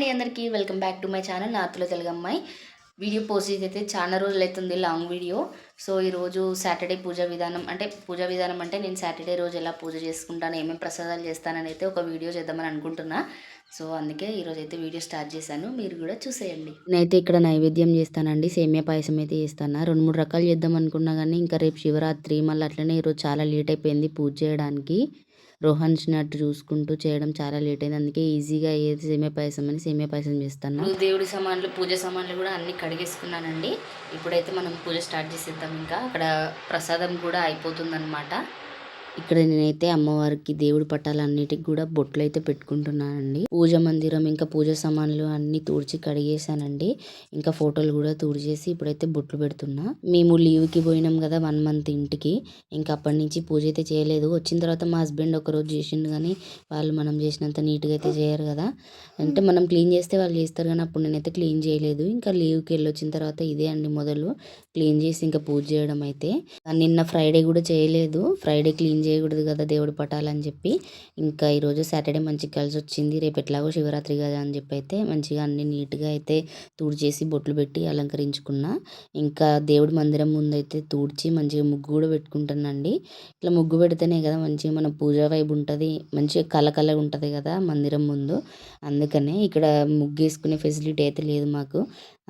అండి అందరికీ welcome back to my channel నార్త్లో తెలుగు అమ్మాయి. వీడియో పోస్ట్ చేసి చాలా రోజులు అవుతుంది, లాంగ్ వీడియో. సో ఈరోజు సాటర్డే పూజా విధానం అంటే నేను సాటర్డే రోజు ఎలా పూజ చేసుకుంటాను, ఏమేమి ప్రసాదాలు చేస్తానని అయితే ఒక వీడియో చేద్దామని అనుకుంటున్నా. సో అందుకే ఈరోజు అయితే వీడియో స్టార్ట్ చేశాను, మీరు కూడా చూసేయండి. నేనైతే ఇక్కడ నైవేద్యం చేస్తానండి, సేమియా పాయసం అయితే చేస్తాను. 2-3 రకాలు చేద్దాం అనుకున్నా కానీ ఇంకా రేపు శివరాత్రి, మళ్ళీ అట్లనే ఈరోజు చాలా లేట్ అయిపోయింది పూజ చేయడానికి. రోహన్స్‌నట్టు చూసుకుంటూ చేయడం చాలా లేట్ అయింది. అందుకే ఈజీగా అయ్యేది సేమియా పాయసం అని సేమియా పాయసం చేస్తాను. దేవుడి సామాన్లు, పూజ సామాన్లు కూడా అన్నీ కడిగేసుకున్నానండి. ఇప్పుడైతే మనం పూజ స్టార్ట్ చేసేద్దాం. ఇంకా అక్కడ ప్రసాదం కూడా అయిపోతుందన్నమాట. ఇక్కడ నేనైతే అమ్మవారికి దేవుడి పటాలన్నిటికి కూడా బొట్లు అయితే పెట్టుకుంటున్నానండి. పూజ మందిరం ఇంకా పూజ సామాన్లు అన్ని తుడిచి కడిగేసానండి. ఇంకా ఫోటోలు కూడా తుడిచేసి ఇప్పుడైతే బొట్లు పెడుతున్నా. మేము లీవ్కి పోయినాం కదా 1 మంత్ ఇంటికి. ఇంకా అప్పటి నుంచి పూజ అయితే చేయలేదు. వచ్చిన తర్వాత మా హస్బెండ్ ఒకరోజు చేసిండు కానీ వాళ్ళు మనం చేసినంత నీట్గా అయితే చేయరు కదా. అంటే మనం క్లీన్ చేస్తే వాళ్ళు చేస్తారు కానీ అప్పుడు నేనైతే క్లీన్ చేయలేదు. ఇంకా లీవ్కి వెళ్ళొచ్చిన తర్వాత ఇదే అండి మొదలు క్లీన్ చేసి ఇంకా పూజ చేయడం అయితే. నిన్న ఫ్రైడే కూడా చేయలేదు. ఫ్రైడే క్లీన్ చేయకూడదు కదా దేవుడి పటాలని చెప్పి. ఇంకా ఈరోజు సాటర్డే మంచిగా కలిసి వచ్చింది. రేపు ఎట్లాగో శివరాత్రి కదా అని చెప్పి అయితే మంచిగా అన్ని నీట్గా అయితే తుడిచేసి బొట్లు పెట్టి అలంకరించుకున్నా. ఇంకా దేవుడి మందిరం ముందు అయితే తుడిచి మంచిగా ముగ్గు కూడా పెట్టుకుంటానండి. ఇట్లా ముగ్గు పెడితేనే కదా మంచిగా మన పూజా వైబ్ ఉంటుంది, మంచిగా కలకలగా ఉంటుంది కదా మందిరం ముందు. అందుకనే ఇక్కడ ముగ్గు వేసుకునే ఫెసిలిటీ అయితే లేదు మాకు.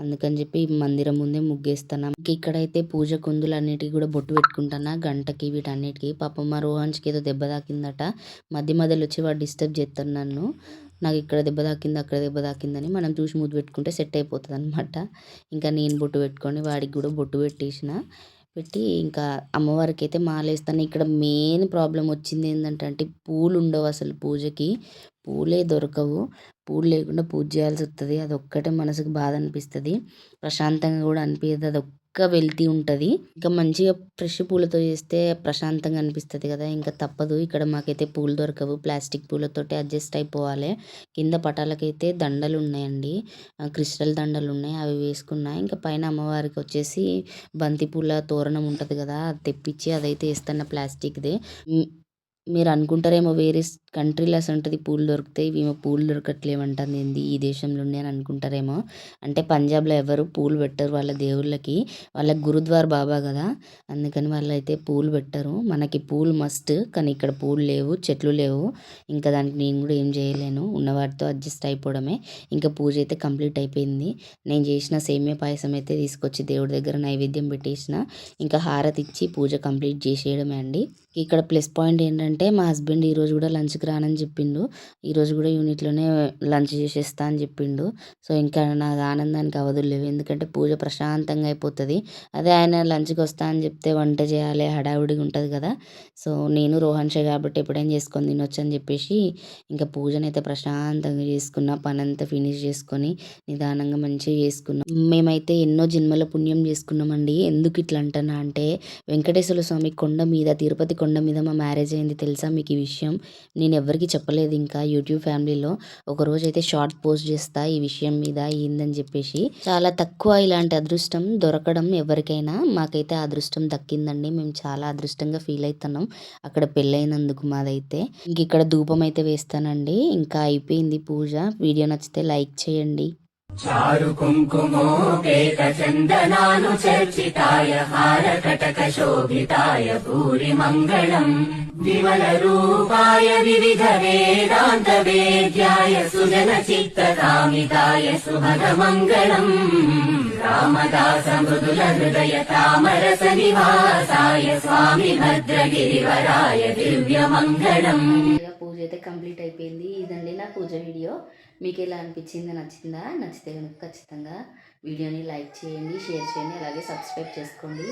అందుకని చెప్పి మందిరం ముందే ముగ్గేస్తాను. ఇక్కడైతే పూజ కుందులు అన్నిటికీ కూడా బొట్టు పెట్టుకుంటాను, గంటకి వీటన్నిటికీ. పాపం మా రోహన్స్కి ఏదో దెబ్బ తాకిందట. మధ్యలో వచ్చి వాడు డిస్టర్బ్ చేస్తాను నన్ను. నాకు ఇక్కడ దెబ్బ తాకింది, అక్కడ దెబ్బ తాకిందని మనం చూసి ముద్దు పెట్టుకుంటే సెట్ అయిపోతుంది అనమాట. ఇంకా నేను బొట్టు పెట్టుకొని వాడికి కూడా బొట్టు పెట్టి ఇంకా అమ్మవారికి అయితే మాలేస్తాను. ఇక్కడ మెయిన్ ప్రాబ్లం వచ్చింది ఏంటంటే పూలు ఉండవు అసలు పూజకి. పూలే దొరకవు. పూలు లేకుండా పూజ చేయాల్సి వస్తుంది. అదొక్కటే మనసుకు బాధ అనిపిస్తుంది, ప్రశాంతంగా కూడా అనిపించదు. అదొక్క వెళ్తీ ఉంటుంది. ఇంకా మంచిగా ఫ్రెష్ పూలతో చేస్తే ప్రశాంతంగా అనిపిస్తుంది కదా. ఇంకా తప్పదు, ఇక్కడ మాకైతే పూలు దొరకవు. ప్లాస్టిక్ పూలతోటి అడ్జస్ట్ అయిపోవాలి. కింద పటాలకైతే దండలు ఉన్నాయండి, క్రిస్టల్ దండలు ఉన్నాయి, అవి వేసుకున్నా. ఇంకా పైన అమ్మవారికి వచ్చేసి బంతిపూల తోరణం ఉంటుంది కదా, అది తెప్పించి అదైతే వేస్తాను ప్లాస్టిక్దే. మీరు అనుకుంటారేమో వేరే కంట్రీలో అసంటది పూలు దొరుకుతాయి, ఈమె పూలు దొరకట్లేమంటుంది ఏంది ఈ దేశంలోనే అని అనుకుంటారేమో. అంటే పంజాబ్లో ఎవరు పూలు పెట్టరు వాళ్ళ దేవుళ్ళకి. వాళ్ళకి గురుద్వార్ బాబా కదా, అందుకని వాళ్ళు అయితే పూలు పెట్టరు. మనకి పూలు మస్ట్, కానీ ఇక్కడ పూలు లేవు, చెట్లు లేవు. ఇంకా దానికి నేను కూడా ఏం చేయలేను, ఉన్న వాటితో అడ్జస్ట్ అయిపోవడమే. ఇంకా పూజ అయితే కంప్లీట్ అయిపోయింది. నేను చేసిన సేమియా పాయసం అయితే తీసుకొచ్చి దేవుడి దగ్గర నైవేద్యం పెట్టేసిన. ఇంకా హారతి ఇచ్చి పూజ కంప్లీట్ చేసేయడమే అండి. ఇక్కడ ప్లస్ పాయింట్ ఏంటంటే మా హస్బెండ్ ఈరోజు కూడా లంచ్కి రానని చెప్పిండు. ఈరోజు కూడా యూనిట్లోనే లంచ్ చేసేస్తా అని చెప్పిండు. సో ఇంకా నాకు ఆనందానికి అవధులు లేవు, ఎందుకంటే పూజ ప్రశాంతంగా అయిపోతుంది. అదే ఆయన లంచ్కి వస్తా అని చెప్తే వంట చేయాలి, హడావుడిగా ఉంటుంది కదా. సో నేను రోహన్షే కాబట్టి ఎప్పుడైనా చేసుకొని తినొచ్చు అని చెప్పేసి ఇంకా పూజనైతే ప్రశాంతంగా చేసుకున్న. పని అంతా ఫినిష్ చేసుకొని నిదానంగా మంచిగా చేసుకున్నాం. మేమైతే ఎన్నో జన్మల పుణ్యం చేసుకున్నామండి. ఎందుకు ఇట్లా అంటున్నా అంటే, వెంకటేశ్వర స్వామి కొండ మీద, తిరుపతి కొండ మీద మా మ్యారేజ్ అయింది తెలుసా మీకు ఈ విషయం. నేను ఎవరికి చెప్పలేదు. ఇంకా యూట్యూబ్ ఫ్యామిలీలో ఒకరోజు అయితే షార్ట్ పోస్ట్ చేస్తా ఈ విషయం మీద ఏందని చెప్పేసి. చాలా తక్కువ ఇలాంటి అదృష్టం దొరకడం ఎవరికైనా. మాకైతే అదృష్టం దక్కిందండి, మేము చాలా అదృష్టంగా ఫీల్ అవుతున్నాం అక్కడ పెళ్ళైనందుకు మాదైతే. ఇంక ఇక్కడ ధూపం అయితే వేస్తానండి. ఇంకా అయిపోయింది పూజ. వీడియో నచ్చితే లైక్ చేయండి. చారు కుంకుమోపేత చందనాను చర్చితాయ హారకటక శోభితాయ భూరి మంగళం విమల రూపాయ వివిధ వేదాంత వేద్యాయ సుజన చిత్త కామితాయ శుభద మంగళం రామదాస మృదుల హృదయ తామరస నివాసాయ స్వామి భద్రగిరివరాయ దివ్య మంగళం. పూజ అయితే కంప్లీట్ అయిపోయింది. ఇదండి నా పూజ వీడియో. మీకు ఎలా అనిపించింది, నచ్చిందా? నచ్చితే కనుక ఖచ్చితంగా వీడియోని లైక్ చేయండి, షేర్ చేయండి, అలాగే సబ్స్క్రైబ్ చేసుకోండి.